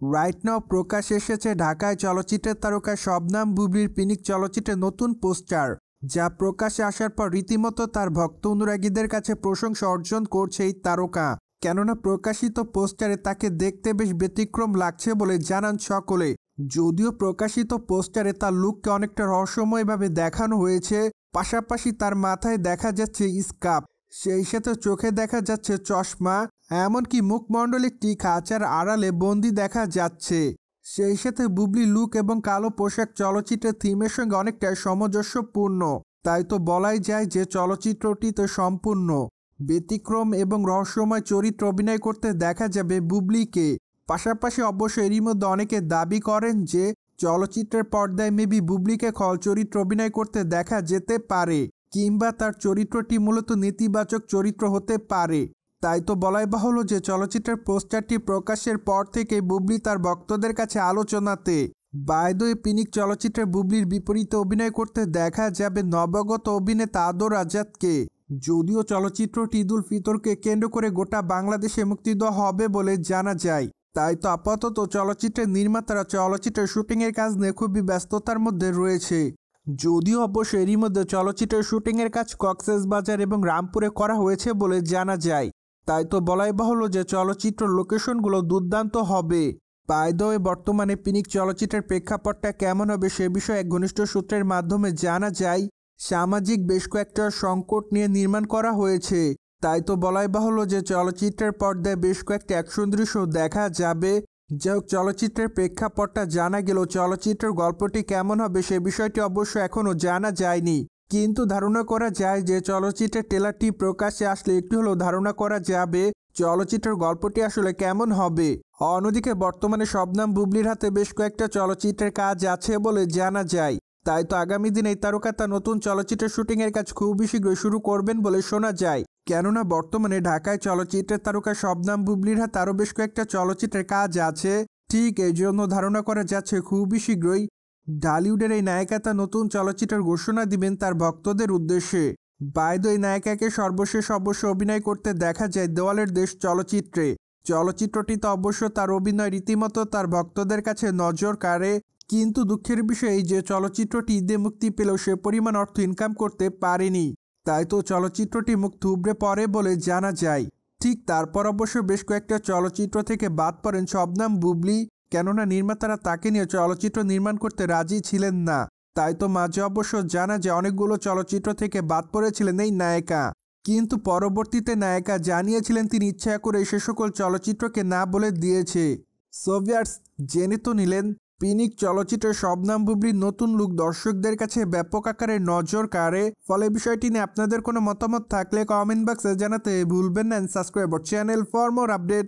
Right now প্রকাশ এসেছে ঢাকায় চলচ্চিত্রের তারকা শবনম বুবলির পিনিক চলচ্চিত্রের নতুন পোস্টার, যা প্রকাশে আসার পর রীতিমতো তার ভক্ত অনুরাগীদের কাছে প্রশংসা অর্জন করছে এই তারকা। কেননা প্রকাশিত পোস্টারে তাকে দেখতে বেশ ব্যতিক্রম লাগছে বলে জানান সকলে। যদিও প্রকাশিত পোস্টারে তার লুককে অনেকটা রহস্যময়ভাবে দেখানো হয়েছে, পাশাপাশি তার মাথায় দেখা যাচ্ছে স্কার্ফ, সেই সাথে চোখে দেখা যাচ্ছে চশমা, এমনকি মুখমণ্ডলটি খাঁচার আড়ালে বন্দি দেখা যাচ্ছে। সেই সাথে বুবলি লুক এবং কালো পোশাক চলচ্চিত্রের থিমের সঙ্গে অনেকটা সামঞ্জস্যপূর্ণ। তাই তো বলাই যায় যে চলচ্চিত্রটিতে সম্পূর্ণ ব্যতিক্রম এবং রহস্যময় চরিত্র অভিনয় করতে দেখা যাবে বুবলিকে। পাশাপাশি অবশ্য এরই মধ্যে অনেকে দাবি করেন যে চলচ্চিত্রের পর্দায় মেবি বুবলিকে খল চরিত্র অভিনয় করতে দেখা যেতে পারে, কিংবা তার চরিত্রটি মূলত নেতিবাচক চরিত্র হতে পারে। তাই তো বলাই বাহুল্য যে চলচ্চিত্রের পোস্টারটি প্রকাশের পর থেকে বুবলি তার ভক্তদের কাছে আলোচনাতে। বাই দ্য ওয়ে, পিনিক চলচ্চিত্রে বুবলির বিপরীতে অভিনয় করতে দেখা যাবে নবাগত অভিনেতা আদর আজাদকে। যদিও চলচ্চিত্রটি ঈদুল ফিতরকে কেন্দ্র করে গোটা বাংলাদেশে মুক্তি দেওয়া হবে বলে জানা যায়। তাই তো আপাতত চলচ্চিত্রের নির্মাতারা চলচ্চিত্রের শুটিংয়ের কাজ নিয়ে খুবই ব্যস্ততার মধ্যে রয়েছে। যদিও অবশ্য এরই মধ্যে চলচ্চিত্রের শুটিংয়ের কাজ কক্সবাজার এবং রামপুরে করা হয়েছে বলে জানা যায়। তাই তো বলাই বাহুল্য যে চলচ্চিত্র লোকেশনগুলো দুর্দান্ত হবে। বাই দ্য ওয়ে, বর্তমানে পিনিক চলচ্চিত্রের প্রেক্ষাপটটা কেমন হবে সে বিষয়ে এক ঘনিষ্ঠ সূত্রের মাধ্যমে জানা যায় সামাজিক বেশ কয়েকটা সংকট নিয়ে নির্মাণ করা হয়েছে। তাই তো বলাই বাহুল্য যে চলচ্চিত্রের পর্দায় বেশ কয়েকটি অ্যাকশন দৃশ্য দেখা যাবে। যাই হোক, চলচ্চিত্রের প্রেক্ষাপটটা জানা গেলেও চলচ্চিত্রের গল্পটি কেমন হবে সে বিষয়টি অবশ্য এখনও জানা যায়নি, কিন্তু ধারণা করা যায় যে চলচ্চিত্রের ট্রেলারটি প্রকাশ্যে আসলে একটু হলেও ধারণা করা যাবে চলচ্চিত্রের গল্পটি আসলে কেমন হবে। অন্যদিকে বর্তমানে শবনম বুবলির হাতে বেশ কয়েকটা চলচ্চিত্রের কাজ আছে বলে জানা যায়। তাই তো আগামী দিনে এই তারকা তার নতুন চলচ্চিত্রের শুটিংয়ের কাজ খুবই শীঘ্রই শুরু করবেন বলে শোনা যায়। কেননা বর্তমানে ঢাকায় চলচ্চিত্রের তারকা শবনম বুবলির হাতে আরও বেশ কয়েকটা চলচ্চিত্রের কাজ আছে। ঠিক এই জন্য ধারণা করা যাচ্ছে খুবই শীঘ্রই ঢালিউডের এই নায়িকা তার নতুন চলচ্চিত্রের ঘোষণা দিবেন তার ভক্তদের উদ্দেশ্যে। বাই দ্য ওয়ে, এই নায়িকাকে সর্বশেষ অবশ্য অভিনয় করতে দেখা যায় দেওয়ালের দেশ চলচ্চিত্রে। চলচ্চিত্রটিতে অবশ্য তার অভিনয় রীতিমতো তার ভক্তদের কাছে নজর কাড়ে, কিন্তু দুঃখের বিষয় এই যে চলচ্চিত্রটি ঈদে মুক্তি পেলেও সে পরিমাণ অর্থ ইনকাম করতে পারেনি। তাই তো চলচ্চিত্রটি মুখ থুবড়ে পড়ে বলে জানা যায়। ঠিক তারপর অবশ্য বেশ কয়েকটা চলচ্চিত্র থেকে বাদ পড়েন শবনম বুবলি, কেননা নির্মাতারা তাকে নিয়ে চলচ্চিত্র নির্মাণ করতে রাজি ছিলেন না। তাই তো মাঝে অবশ্য জানা যায় অনেকগুলো চলচ্চিত্র থেকে বাদ পড়েছিলেন এই নায়িকা, কিন্তু পরবর্তীতে নায়িকা জানিয়েছিলেন তিনি ইচ্ছা করে সে সকল চলচ্চিত্রকে না বলে দিয়েছে। সো ভিউয়ার্স, জেনে তো নিলেন পিনিক চলচ্চিত্রের শবনম বুবলির নতুন লুক দর্শকদের কাছে ব্যাপক আকারে নজর কাড়ে। ফলে বিষয়টি নিয়ে আপনাদের কোনো মতামত থাকলে কমেন্ট বক্সে জানাতে ভুলবেন না। Subscribe our channel for more update.